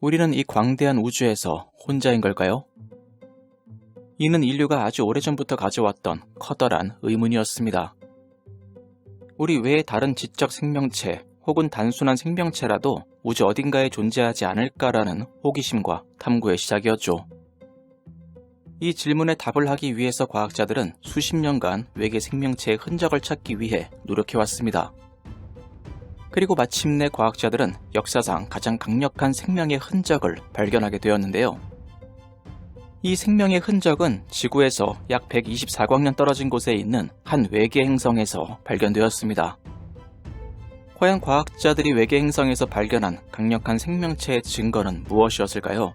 우리는 이 광대한 우주에서 혼자인 걸까요? 이는 인류가 아주 오래전부터 가져왔던 커다란 의문이었습니다. 우리 외의 다른 지적 생명체 혹은 단순한 생명체라도 우주 어딘가에 존재하지 않을까라는 호기심과 탐구의 시작이었죠. 이 질문에 답을 하기 위해서 과학자들은 수십 년간 외계 생명체의 흔적을 찾기 위해 노력해왔습니다. 그리고 마침내 과학자들은 역사상 가장 강력한 생명의 흔적을 발견하게 되었는데요. 이 생명의 흔적은 지구에서 약 124광년 떨어진 곳에 있는 한 외계 행성에서 발견되었습니다. 과연 과학자들이 외계 행성에서 발견한 강력한 생명체의 증거는 무엇이었을까요?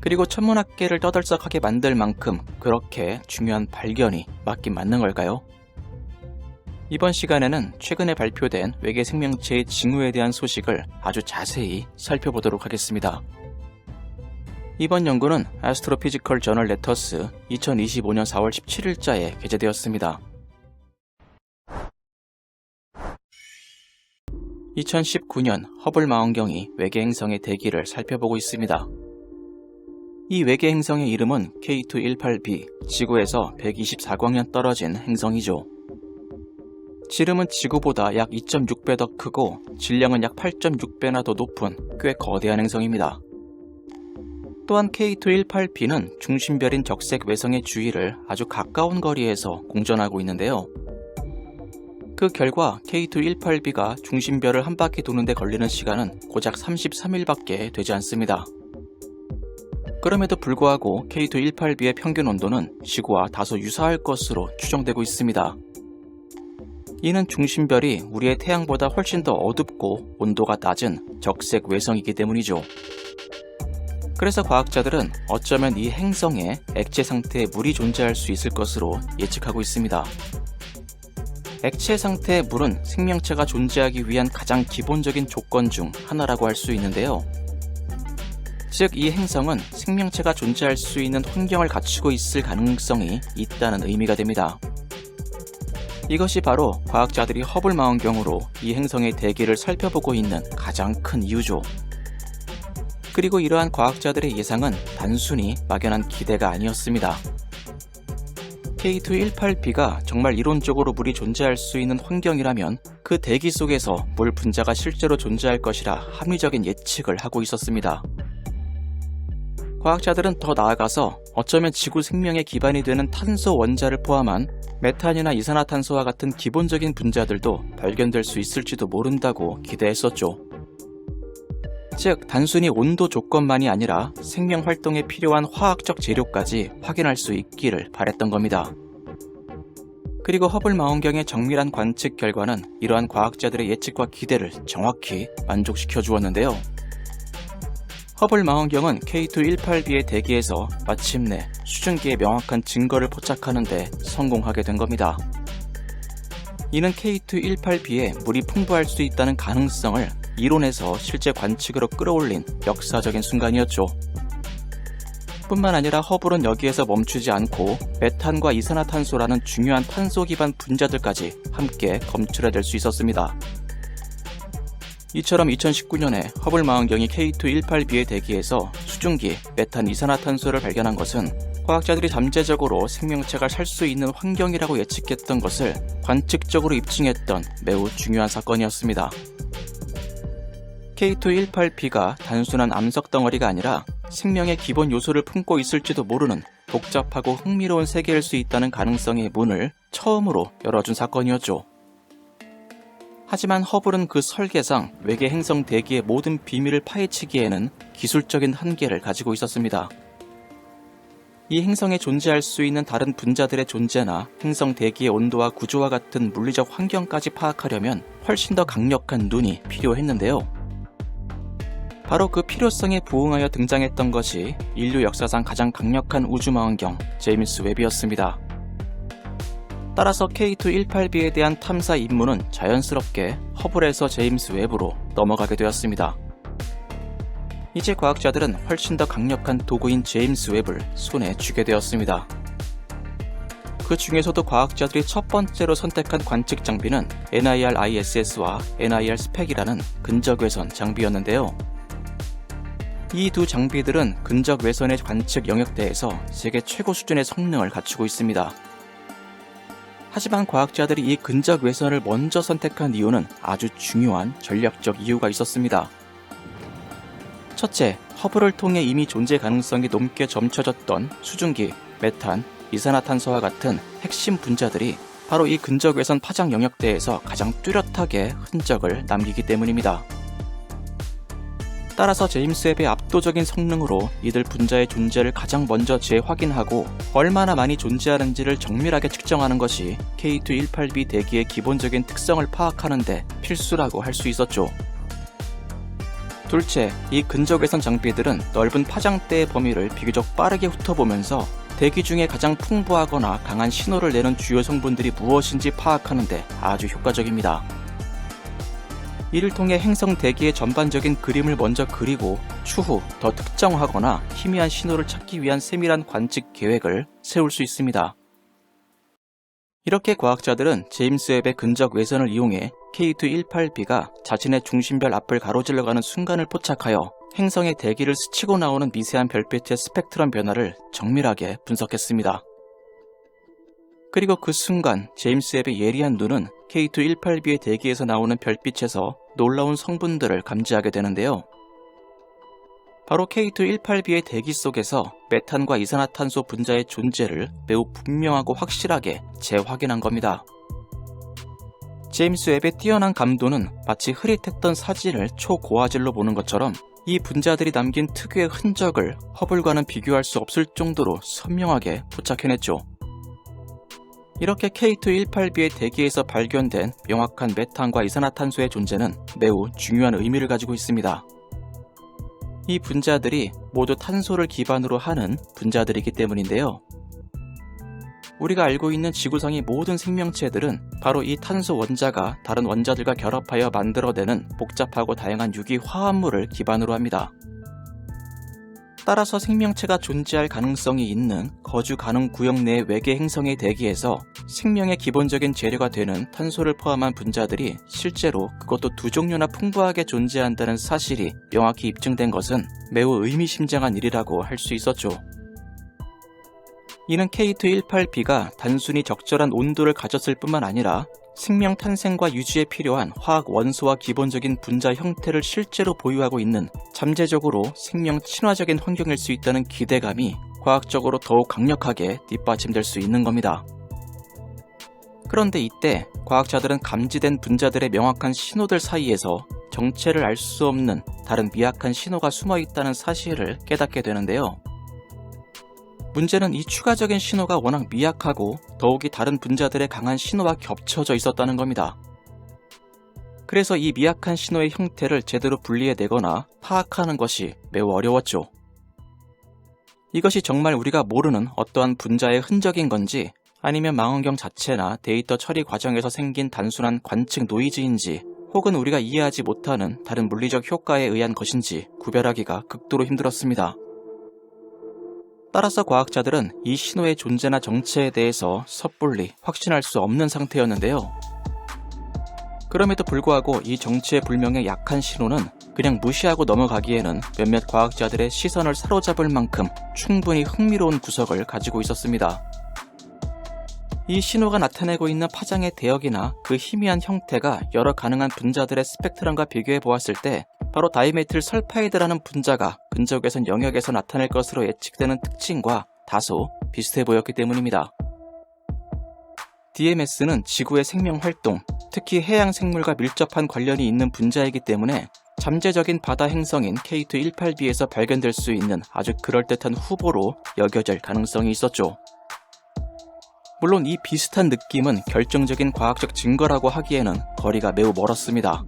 그리고 천문학계를 떠들썩하게 만들 만큼 그렇게 중요한 발견이 맞긴 맞는 걸까요? 이번 시간에는 최근에 발표된 외계 생명체의 징후에 대한 소식을 아주 자세히 살펴보도록 하겠습니다. 이번 연구는 Astrophysical Journal Letters 2025년 4월 17일자에 게재되었습니다. 2019년 허블 망원경이 외계 행성의 대기를 살펴보고 있습니다. 이 외계 행성의 이름은 K218b, 지구에서 124광년 떨어진 행성이죠. 지름은 지구보다 약 2.6배 더 크고 질량은 약 8.6배나 더 높은 꽤 거대한 행성입니다. 또한 K218b는 중심별인 적색 외성의 주위를 아주 가까운 거리에서 공전하고 있는데요. 그 결과 K218b가 중심별을 한 바퀴 도는 데 걸리는 시간은 고작 33일밖에 되지 않습니다. 그럼에도 불구하고 K218b의 평균 온도는 지구와 다소 유사할 것으로 추정되고 있습니다. 이는 중심별이 우리의 태양보다 훨씬 더 어둡고 온도가 낮은 적색 외성이기 때문이죠. 그래서 과학자들은 어쩌면 이 행성에 액체 상태의 물이 존재할 수 있을 것으로 예측하고 있습니다. 액체 상태의 물은 생명체가 존재하기 위한 가장 기본적인 조건 중 하나라고 할 수 있는데요. 즉, 이 행성은 생명체가 존재할 수 있는 환경을 갖추고 있을 가능성이 있다는 의미가 됩니다. 이것이 바로 과학자들이 허블 망원경으로 이 행성의 대기를 살펴보고 있는 가장 큰 이유죠. 그리고 이러한 과학자들의 예상은 단순히 막연한 기대가 아니었습니다. K218b가 정말 이론적으로 물이 존재할 수 있는 환경이라면 그 대기 속에서 물 분자가 실제로 존재할 것이라 합리적인 예측을 하고 있었습니다. 과학자들은 더 나아가서 어쩌면 지구 생명의 기반이 되는 탄소 원자를 포함한 메탄이나 이산화탄소와 같은 기본적인 분자들도 발견될 수 있을지도 모른다고 기대했었죠. 즉, 단순히 온도 조건만이 아니라 생명 활동에 필요한 화학적 재료까지 확인할 수 있기를 바랬던 겁니다. 그리고 허블 망원경의 정밀한 관측 결과는 이러한 과학자들의 예측과 기대를 정확히 만족시켜 주었는데요. 허블 망원경은 K218b의 대기에서 마침내 수증기의 명확한 증거를 포착하는 데 성공하게 된 겁니다. 이는 K218b에 물이 풍부할 수 있다는 가능성을 이론에서 실제 관측으로 끌어올린 역사적인 순간이었죠. 뿐만 아니라 허블은 여기에서 멈추지 않고 메탄과 이산화탄소라는 중요한 탄소 기반 분자들까지 함께 검출해낼 수 있었습니다. 이처럼 2019년에 허블 망원경이 K218b의 대기에서 수증기, 메탄, 이산화탄소를 발견한 것은 과학자들이 잠재적으로 생명체가 살 수 있는 환경이라고 예측했던 것을 관측적으로 입증했던 매우 중요한 사건이었습니다. K218b가 단순한 암석 덩어리가 아니라 생명의 기본 요소를 품고 있을지도 모르는 복잡하고 흥미로운 세계일 수 있다는 가능성의 문을 처음으로 열어준 사건이었죠. 하지만 허블은 그 설계상 외계 행성 대기의 모든 비밀을 파헤치기에는 기술적인 한계를 가지고 있었습니다. 이 행성에 존재할 수 있는 다른 분자들의 존재나 행성 대기의 온도와 구조와 같은 물리적 환경까지 파악하려면 훨씬 더 강력한 눈이 필요했는데요. 바로 그 필요성에 부응하여 등장했던 것이 인류 역사상 가장 강력한 우주망원경 제임스 웹이었습니다. 따라서 K218b에 대한 탐사 임무는 자연스럽게 허블에서 제임스 웹으로 넘어가게 되었습니다. 이제 과학자들은 훨씬 더 강력한 도구인 제임스 웹을 손에 쥐게 되었습니다. 그 중에서도 과학자들이 첫 번째로 선택한 관측 장비는 NIR ISS와 NIR SPEC이라는 근적외선 장비였는데요. 이 두 장비들은 근적 외선의 관측 영역대에서 세계 최고 수준의 성능을 갖추고 있습니다. 하지만 과학자들이 이 근적 외선을 먼저 선택한 이유는 아주 중요한 전략적 이유가 있었습니다. 첫째, 허블을 통해 이미 존재 가능성이 높게 점쳐졌던 수증기, 메탄, 이산화탄소와 같은 핵심 분자들이 바로 이 근적 외선 파장 영역대에서 가장 뚜렷하게 흔적을 남기기 때문입니다. 따라서 제임스 웹의 압도적인 성능으로 이들 분자의 존재를 가장 먼저 재확인하고 얼마나 많이 존재하는지를 정밀하게 측정하는 것이 K218b 대기의 기본적인 특성을 파악하는 데 필수라고 할 수 있었죠. 둘째, 이 근적 외선 장비들은 넓은 파장대의 범위를 비교적 빠르게 훑어보면서 대기 중에 가장 풍부하거나 강한 신호를 내는 주요 성분들이 무엇인지 파악하는 데 아주 효과적입니다. 이를 통해 행성 대기의 전반적인 그림을 먼저 그리고 추후 더 특정하거나 희미한 신호를 찾기 위한 세밀한 관측 계획을 세울 수 있습니다. 이렇게 과학자들은 제임스 웹의 근적 외선을 이용해 K218b가 자신의 중심별 앞을 가로질러가는 순간을 포착하여 행성의 대기를 스치고 나오는 미세한 별빛의 스펙트럼 변화를 정밀하게 분석했습니다. 그리고 그 순간 제임스 웹의 예리한 눈은 K218b의 대기에서 나오는 별빛에서 놀라운 성분들을 감지하게 되는데요. 바로 K218b의 대기 속에서 메탄과 이산화탄소 분자의 존재를 매우 분명하고 확실하게 재확인한 겁니다. 제임스 웹의 뛰어난 감도는 마치 흐릿했던 사진을 초고화질로 보는 것처럼 이 분자들이 남긴 특유의 흔적을 허블과는 비교할 수 없을 정도로 선명하게 포착해냈죠. 이렇게 K218b의 대기에서 발견된 명확한 메탄과 이산화탄소의 존재는 매우 중요한 의미를 가지고 있습니다. 이 분자들이 모두 탄소를 기반으로 하는 분자들이기 때문인데요. 우리가 알고 있는 지구상의 모든 생명체들은 바로 이 탄소 원자가 다른 원자들과 결합하여 만들어내는 복잡하고 다양한 유기 화합물을 기반으로 합니다. 따라서 생명체가 존재할 가능성이 있는 거주 가능 구역 내의 외계 행성의 대기에서 생명의 기본적인 재료가 되는 탄소를 포함한 분자들이 실제로 그것도 두 종류나 풍부하게 존재한다는 사실이 명확히 입증된 것은 매우 의미심장한 일이라고 할 수 있었죠. 이는 K218b가 단순히 적절한 온도를 가졌을 뿐만 아니라 생명 탄생과 유지에 필요한 화학 원소와 기본적인 분자 형태를 실제로 보유하고 있는 잠재적으로 생명 친화적인 환경일 수 있다는 기대감이 과학적으로 더욱 강력하게 뒷받침될 수 있는 겁니다. 그런데 이때 과학자들은 감지된 분자들의 명확한 신호들 사이에서 정체를 알 수 없는 다른 미약한 신호가 숨어 있다는 사실을 깨닫게 되는데요. 문제는 이 추가적인 신호가 워낙 미약하고 더욱이 다른 분자들의 강한 신호와 겹쳐져 있었다는 겁니다. 그래서 이 미약한 신호의 형태를 제대로 분리해내거나 파악하는 것이 매우 어려웠죠. 이것이 정말 우리가 모르는 어떠한 분자의 흔적인 건지 아니면 망원경 자체나 데이터 처리 과정에서 생긴 단순한 관측 노이즈인지 혹은 우리가 이해하지 못하는 다른 물리적 효과에 의한 것인지 구별하기가 극도로 힘들었습니다. 따라서 과학자들은 이 신호의 존재나 정체에 대해서 섣불리 확신할 수 없는 상태였는데요. 그럼에도 불구하고 이 정체 불명의 약한 신호는 그냥 무시하고 넘어가기에는 몇몇 과학자들의 시선을 사로잡을 만큼 충분히 흥미로운 구석을 가지고 있었습니다. 이 신호가 나타내고 있는 파장의 대역이나 그 희미한 형태가 여러 가능한 분자들의 스펙트럼과 비교해 보았을 때 바로 다이메틸 설파이드라는 분자가 근적 외선 영역에서 나타낼 것으로 예측되는 특징과 다소 비슷해 보였기 때문입니다. DMS는 지구의 생명활동, 특히 해양 생물과 밀접한 관련이 있는 분자이기 때문에 잠재적인 바다 행성인 K218b에서 발견될 수 있는 아주 그럴듯한 후보로 여겨질 가능성이 있었죠. 물론 이 비슷한 느낌은 결정적인 과학적 증거라고 하기에는 거리가 매우 멀었습니다.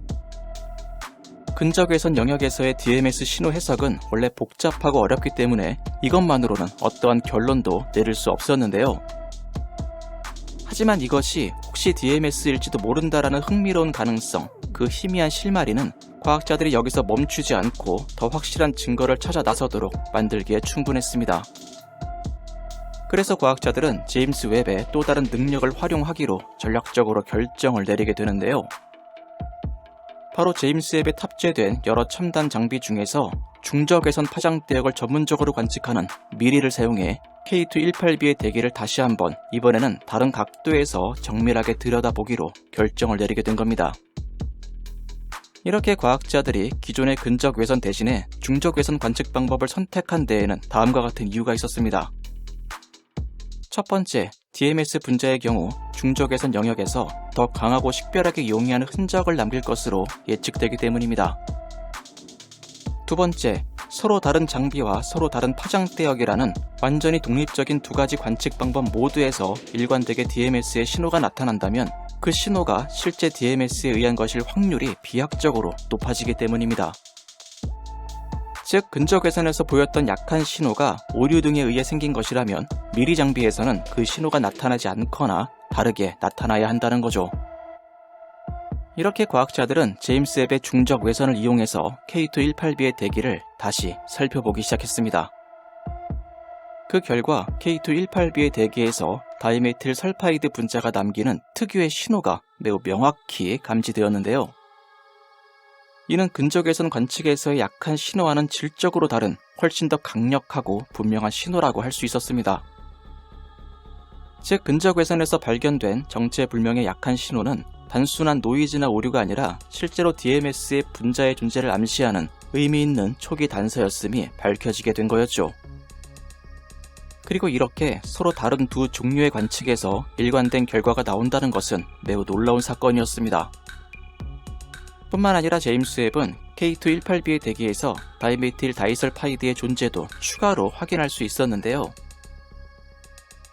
근적 외선 영역에서의 DMS 신호 해석은 원래 복잡하고 어렵기 때문에 이것만으로는 어떠한 결론도 내릴 수 없었는데요. 하지만 이것이 혹시 DMS일지도 모른다라는 흥미로운 가능성, 그 희미한 실마리는 과학자들이 여기서 멈추지 않고 더 확실한 증거를 찾아 나서도록 만들기에 충분했습니다. 그래서 과학자들은 제임스 웹의 또 다른 능력을 활용하기로 전략적으로 결정을 내리게 되는데요. 바로 제임스 웹에 탑재된 여러 첨단 장비 중에서 중적외선 파장대역을 전문적으로 관측하는 미리를 사용해 K2-18B의 대기를 다시 한번 이번에는 다른 각도에서 정밀하게 들여다보기로 결정을 내리게 된 겁니다. 이렇게 과학자들이 기존의 근적외선 대신에 중적외선 관측 방법을 선택한 데에는 다음과 같은 이유가 있었습니다. 첫 번째, DMS 분자의 경우 중적외선 영역에서 더 강하고 식별하게 용이한 흔적을 남길 것으로 예측되기 때문입니다. 두 번째, 서로 다른 장비와 서로 다른 파장대역이라는 완전히 독립적인 두 가지 관측 방법 모두에서 일관되게 DMS의 신호가 나타난다면 그 신호가 실제 DMS에 의한 것일 확률이 비약적으로 높아지기 때문입니다. 즉, 근적외선에서 보였던 약한 신호가 오류 등에 의해 생긴 것이라면 미리 장비에서는 그 신호가 나타나지 않거나 다르게 나타나야 한다는 거죠. 이렇게 과학자들은 제임스 웹의 중적 외선을 이용해서 K2-18B의 대기를 다시 살펴보기 시작했습니다. 그 결과 K2-18B의 대기에서 다이메틸 설파이드 분자가 남기는 특유의 신호가 매우 명확히 감지되었는데요. 이는 근적외선 관측에서의 약한 신호와는 질적으로 다른 훨씬 더 강력하고 분명한 신호라고 할 수 있었습니다. 즉, 근적외선에서 발견된 정체불명의 약한 신호는 단순한 노이즈나 오류가 아니라 실제로 DMS의 분자의 존재를 암시하는 의미 있는 초기 단서였음이 밝혀지게 된 거였죠. 그리고 이렇게 서로 다른 두 종류의 관측에서 일관된 결과가 나온다는 것은 매우 놀라운 사건이었습니다. 뿐만 아니라 제임스 웹은 K2-18B의 대기에서 다이메틸 다이설파이드의 존재도 추가로 확인할 수 있었는데요.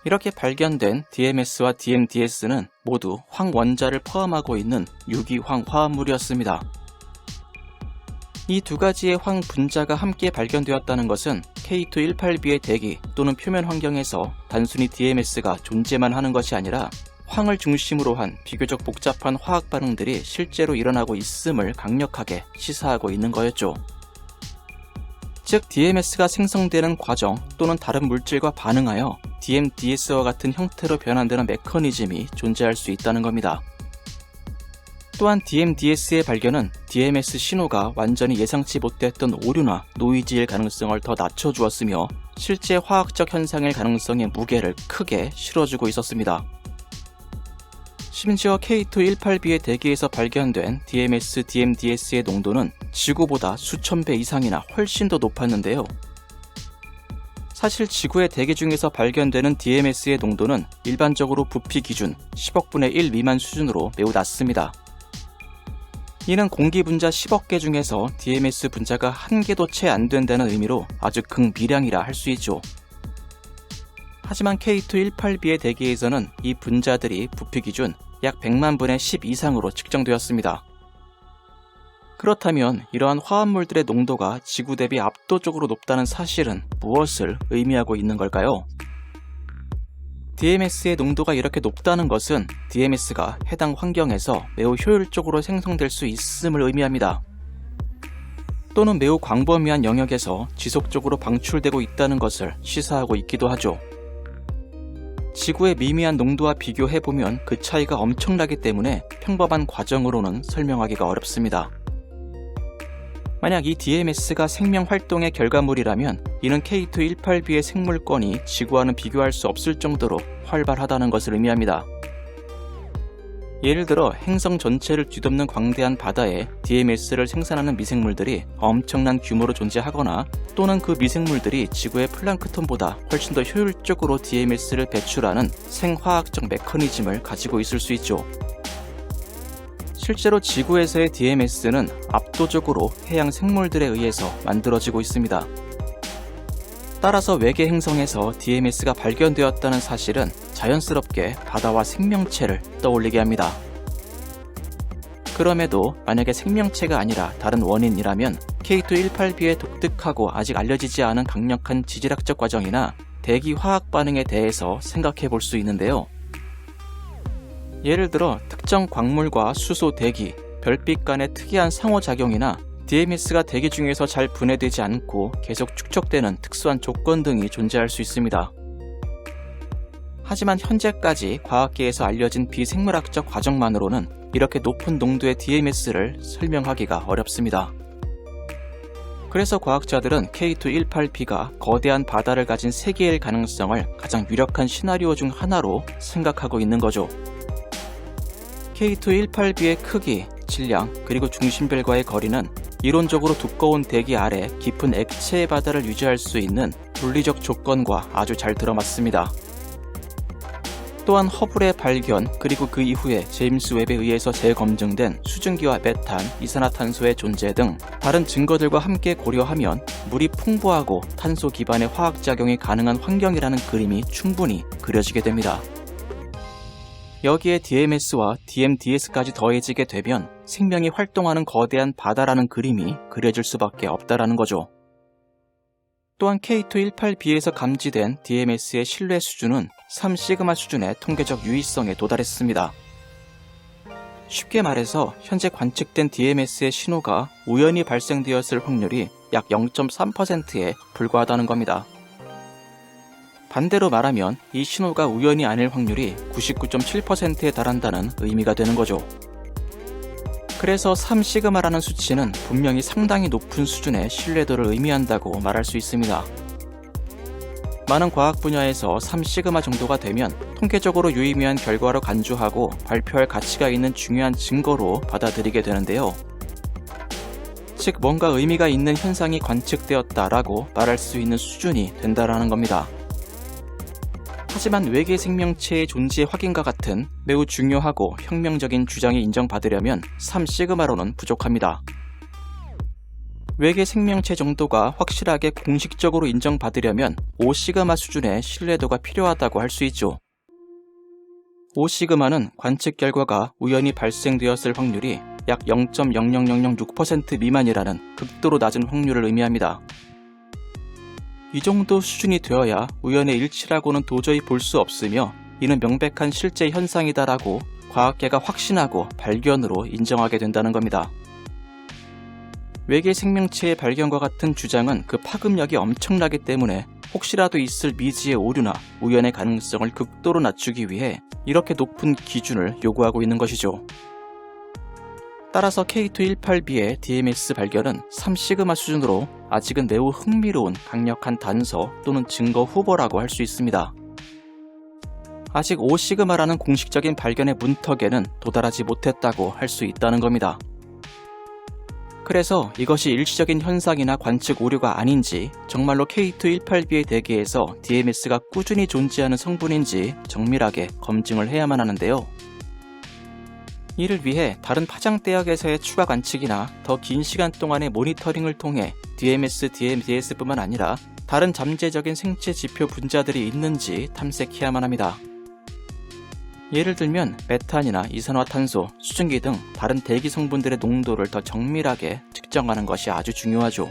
이렇게 발견된 DMS와 DMDS는 모두 황원자를 포함하고 있는 유기황 화합물이었습니다. 이 두 가지의 황 분자가 함께 발견되었다는 것은 K2-18B의 대기 또는 표면 환경에서 단순히 DMS가 존재만 하는 것이 아니라 황을 중심으로 한 비교적 복잡한 화학 반응들이 실제로 일어나고 있음을 강력하게 시사하고 있는 거였죠. 즉, DMS가 생성되는 과정 또는 다른 물질과 반응하여 DMDS와 같은 형태로 변환되는 메커니즘이 존재할 수 있다는 겁니다. 또한 DMDS의 발견은 DMS 신호가 완전히 예상치 못했던 오류나 노이즈일 가능성을 더 낮춰주었으며 실제 화학적 현상일 가능성의 무게를 크게 실어주고 있었습니다. 심지어 K2-18B의 대기에서 발견된 DMS, DMDS의 농도는 지구보다 수천 배 이상이나 훨씬 더 높았는데요. 사실 지구의 대기 중에서 발견되는 DMS의 농도는 일반적으로 부피 기준 10억분의 1 미만 수준으로 매우 낮습니다. 이는 공기 분자 10억 개 중에서 DMS 분자가 한 개도 채 안 된다는 의미로 아주 극미량이라 할 수 있죠. 하지만 K2-18B의 대기에서는 이 분자들이 부피 기준 약 100만 분의 10 이상으로 측정되었습니다. 그렇다면 이러한 화합물들의 농도가 지구 대비 압도적으로 높다는 사실은 무엇을 의미하고 있는 걸까요? DMS의 농도가 이렇게 높다는 것은 DMS가 해당 환경에서 매우 효율적으로 생성될 수 있음을 의미합니다. 또는 매우 광범위한 영역에서 지속적으로 방출되고 있다는 것을 시사하고 있기도 하죠. 지구의 미미한 농도와 비교해보면 그 차이가 엄청나기 때문에 평범한 과정으로는 설명하기가 어렵습니다. 만약 이 DMS가 생명활동의 결과물이라면 이는 K2-18B의 생물권이 지구와는 비교할 수 없을 정도로 활발하다는 것을 의미합니다. 예를 들어 행성 전체를 뒤덮는 광대한 바다에 DMS를 생산하는 미생물들이 엄청난 규모로 존재하거나 또는 그 미생물들이 지구의 플랑크톤보다 훨씬 더 효율적으로 DMS를 배출하는 생화학적 메커니즘을 가지고 있을 수 있죠. 실제로 지구에서의 DMS는 압도적으로 해양 생물들에 의해서 만들어지고 있습니다. 따라서 외계 행성에서 DMS가 발견되었다는 사실은 자연스럽게 바다와 생명체를 떠올리게 합니다. 그럼에도 만약에 생명체가 아니라 다른 원인이라면 K2-18B의 독특하고 아직 알려지지 않은 강력한 지질학적 과정이나 대기 화학 반응에 대해서 생각해 볼 수 있는데요. 예를 들어 특정 광물과 수소 대기, 별빛 간의 특이한 상호작용이나 DMS가 대기 중에서 잘 분해되지 않고 계속 축적되는 특수한 조건 등이 존재할 수 있습니다. 하지만 현재까지 과학계에서 알려진 비생물학적 과정만으로는 이렇게 높은 농도의 DMS를 설명하기가 어렵습니다. 그래서 과학자들은 K218B가 거대한 바다를 가진 세계일 가능성을 가장 유력한 시나리오 중 하나로 생각하고 있는 거죠. K218B의 크기, 질량, 그리고 중심별과의 거리는 이론적으로 두꺼운 대기 아래 깊은 액체의 바다를 유지할 수 있는 물리적 조건과 아주 잘 들어맞습니다. 또한 허블의 발견 그리고 그 이후에 제임스 웹에 의해서 재검증된 수증기와 메탄, 이산화탄소의 존재 등 다른 증거들과 함께 고려하면 물이 풍부하고 탄소 기반의 화학작용이 가능한 환경이라는 그림이 충분히 그려지게 됩니다. 여기에 DMS와 DMDS까지 더해지게 되면 생명이 활동하는 거대한 바다라는 그림이 그려질 수밖에 없다라는 거죠. 또한 K218B에서 감지된 DMS의 신뢰 수준은 3시그마 수준의 통계적 유의성에 도달했습니다. 쉽게 말해서 현재 관측된 DMS의 신호가 우연히 발생되었을 확률이 약 0.3%에 불과하다는 겁니다. 반대로 말하면 이 신호가 우연이 아닐 확률이 99.7%에 달한다는 의미가 되는 거죠. 그래서 3시그마라는 수치는 분명히 상당히 높은 수준의 신뢰도를 의미한다고 말할 수 있습니다. 많은 과학 분야에서 3시그마 정도가 되면 통계적으로 유의미한 결과로 간주하고 발표할 가치가 있는 중요한 증거로 받아들이게 되는데요. 즉 뭔가 의미가 있는 현상이 관측되었다라고 말할 수 있는 수준이 된다라는 겁니다. 하지만 외계 생명체의 존재 확인과 같은 매우 중요하고 혁명적인 주장이 인정받으려면 3시그마로는 부족합니다. 외계 생명체 정도가 확실하게 공식적으로 인정받으려면 5시그마 수준의 신뢰도가 필요하다고 할 수 있죠. 5시그마는 관측 결과가 우연히 발생되었을 확률이 약 0.00006% 미만이라는 극도로 낮은 확률을 의미합니다. 이 정도 수준이 되어야 우연의 일치라고는 도저히 볼 수 없으며 이는 명백한 실제 현상이다라고 과학계가 확신하고 발견으로 인정하게 된다는 겁니다. 외계 생명체의 발견과 같은 주장은 그 파급력이 엄청나기 때문에 혹시라도 있을 미지의 오류나 우연의 가능성을 극도로 낮추기 위해 이렇게 높은 기준을 요구하고 있는 것이죠. 따라서 K218B의 DMS 발견은 3시그마 수준으로 아직은 매우 흥미로운 강력한 단서 또는 증거 후보라고 할 수 있습니다. 아직 5시그마라는 공식적인 발견의 문턱에는 도달하지 못했다고 할 수 있다는 겁니다. 그래서 이것이 일시적인 현상이나 관측 오류가 아닌지 정말로 K218B의 대기에서 DMS가 꾸준히 존재하는 성분인지 정밀하게 검증을 해야만 하는데요. 이를 위해 다른 파장대역에서의 추가 관측이나 더 긴 시간 동안의 모니터링을 통해 DMS, DMDS뿐만 아니라 다른 잠재적인 생체 지표 분자들이 있는지 탐색해야만 합니다. 예를 들면 메탄이나 이산화탄소, 수증기 등 다른 대기 성분들의 농도를 더 정밀하게 측정하는 것이 아주 중요하죠.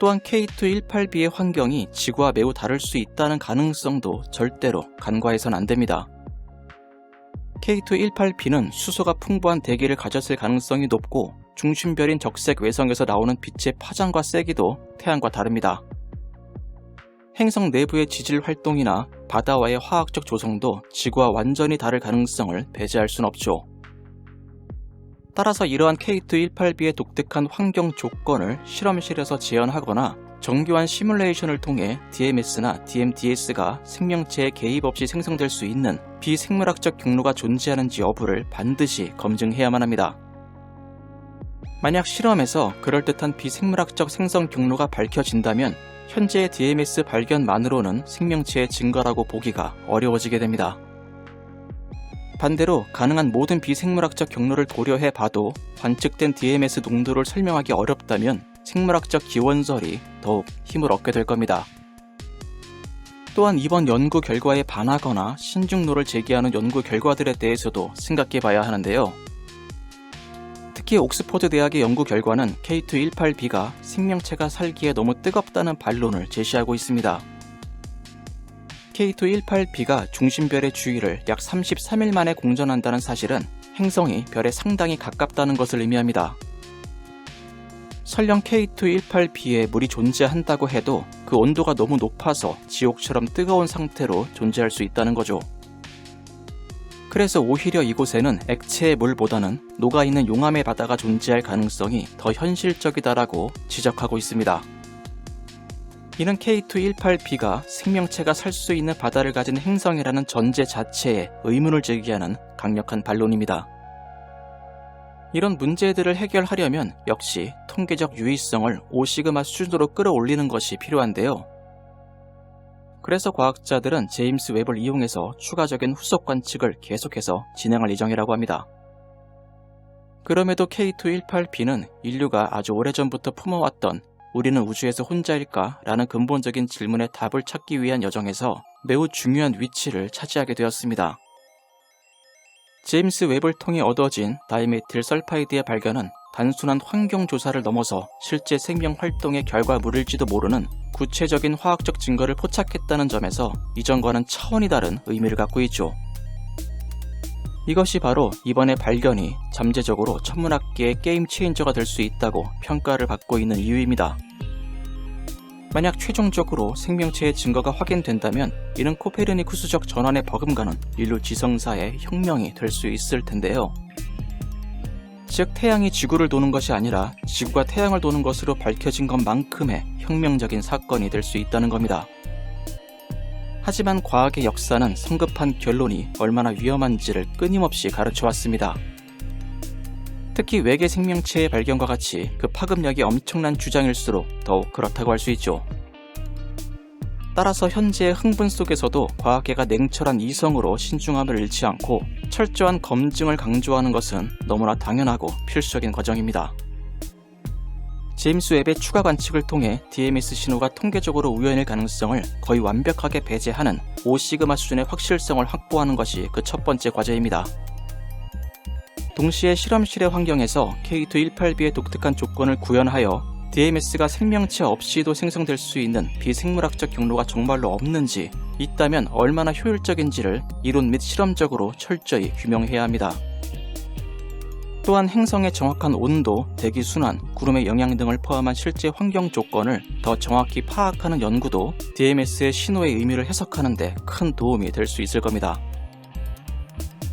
또한 K218B의 환경이 지구와 매우 다를 수 있다는 가능성도 절대로 간과해서는 안 됩니다. K218B는 수소가 풍부한 대기를 가졌을 가능성이 높고 중심별인 적색 외성에서 나오는 빛의 파장과 세기도 태양과 다릅니다. 행성 내부의 지질 활동이나 바다와의 화학적 조성도 지구와 완전히 다를 가능성을 배제할 순 없죠. 따라서 이러한 K218B의 독특한 환경 조건을 실험실에서 재현하거나 정교한 시뮬레이션을 통해 DMS나 DMDS가 생명체의 개입 없이 생성될 수 있는 비생물학적 경로가 존재하는지 여부를 반드시 검증해야만 합니다. 만약 실험에서 그럴듯한 비생물학적 생성 경로가 밝혀진다면 현재의 DMS 발견만으로는 생명체의 증거라고 보기가 어려워지게 됩니다. 반대로 가능한 모든 비생물학적 경로를 고려해 봐도 관측된 DMS 농도를 설명하기 어렵다면 생물학적 기원설이 더욱 힘을 얻게 될 겁니다. 또한 이번 연구 결과에 반하거나 신중노를 제기하는 연구 결과들에 대해서도 생각해 봐야 하는데요. 특히 옥스퍼드 대학의 연구 결과는 K218B가 생명체가 살기에 너무 뜨겁다는 반론을 제시하고 있습니다. K218B가 중심별의 주위를 약 33일 만에 공전한다는 사실은 행성이 별에 상당히 가깝다는 것을 의미합니다. 설령 K218B에 물이 존재한다고 해도 그 온도가 너무 높아서 지옥처럼 뜨거운 상태로 존재할 수 있다는 거죠. 그래서 오히려 이곳에는 액체의 물보다는 녹아있는 용암의 바다가 존재할 가능성이 더 현실적이다라고 지적하고 있습니다. 이는 K218b가 생명체가 살 수 있는 바다를 가진 행성이라는 전제 자체에 의문을 제기하는 강력한 반론입니다. 이런 문제들을 해결하려면 역시 통계적 유의성을 5시그마 수준으로 끌어올리는 것이 필요한데요. 그래서 과학자들은 제임스 웹을 이용해서 추가적인 후속 관측을 계속해서 진행할 예정이라고 합니다. 그럼에도 K218b는 인류가 아주 오래전부터 품어왔던 우리는 우주에서 혼자일까? 라는 근본적인 질문에 답을 찾기 위한 여정에서 매우 중요한 위치를 차지하게 되었습니다. 제임스 웹을 통해 얻어진 다이메틸 설파이드의 발견은 단순한 환경 조사를 넘어서 실제 생명 활동의 결과물일지도 모르는 구체적인 화학적 증거를 포착했다는 점에서 이전과는 차원이 다른 의미를 갖고 있죠. 이것이 바로 이번의 발견이 잠재적으로 천문학계의 게임 체인저가 될 수 있다고 평가를 받고 있는 이유입니다. 만약 최종적으로 생명체의 증거가 확인된다면 이는 코페르니쿠스적 전환의 버금가는 인류 지성사의 혁명이 될 수 있을 텐데요. 즉 태양이 지구를 도는 것이 아니라 지구가 태양을 도는 것으로 밝혀진 것만큼의 혁명적인 사건이 될 수 있다는 겁니다. 하지만 과학의 역사는 성급한 결론이 얼마나 위험한지를 끊임없이 가르쳐왔습니다. 특히 외계 생명체의 발견과 같이 그 파급력이 엄청난 주장일수록 더욱 그렇다고 할 수 있죠. 따라서 현재의 흥분 속에서도 과학계가 냉철한 이성으로 신중함을 잃지 않고 철저한 검증을 강조하는 것은 너무나 당연하고 필수적인 과정입니다. 제임스 웹의 추가 관측을 통해 DMS 신호가 통계적으로 우연일 가능성을 거의 완벽하게 배제하는 5시그마 수준의 확실성을 확보하는 것이 그 첫 번째 과제입니다. 동시에 실험실의 환경에서 K218b의 독특한 조건을 구현하여 DMS가 생명체 없이도 생성될 수 있는 비생물학적 경로가 정말로 없는지, 있다면 얼마나 효율적인지를 이론 및 실험적으로 철저히 규명해야 합니다. 또한 행성의 정확한 온도, 대기 순환, 구름의 영향 등을 포함한 실제 환경 조건을 더 정확히 파악하는 연구도 DMS의 신호의 의미를 해석하는 데 큰 도움이 될 수 있을 겁니다.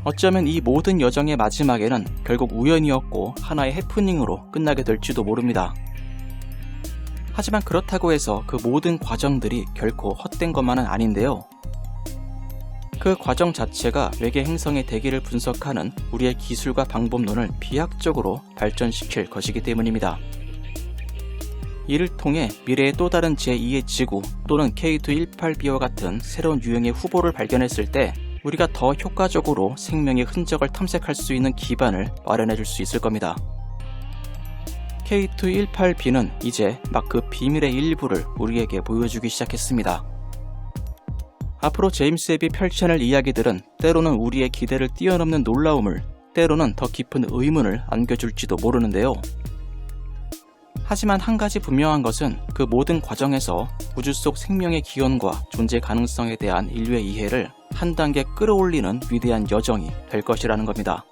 어쩌면 이 모든 여정의 마지막에는 결국 우연이었고 하나의 해프닝으로 끝나게 될지도 모릅니다. 하지만 그렇다고 해서 그 모든 과정들이 결코 헛된 것만은 아닌데요. 그 과정 자체가 외계 행성의 대기를 분석하는 우리의 기술과 방법론을 비약적으로 발전시킬 것이기 때문입니다. 이를 통해 미래의 또 다른 제2의 지구 또는 K218b와 같은 새로운 유형의 후보를 발견했을 때 우리가 더 효과적으로 생명의 흔적을 탐색할 수 있는 기반을 마련해 줄 수 있을 겁니다. K218b는 이제 막 그 비밀의 일부를 우리에게 보여주기 시작했습니다. 앞으로 제임스 웹이 펼쳐낼 이야기들은 때로는 우리의 기대를 뛰어넘는 놀라움을, 때로는 더 깊은 의문을 안겨줄지도 모르는데요. 하지만 한 가지 분명한 것은 그 모든 과정에서 우주 속 생명의 기원과 존재 가능성에 대한 인류의 이해를 한 단계 끌어올리는 위대한 여정이 될 것이라는 겁니다.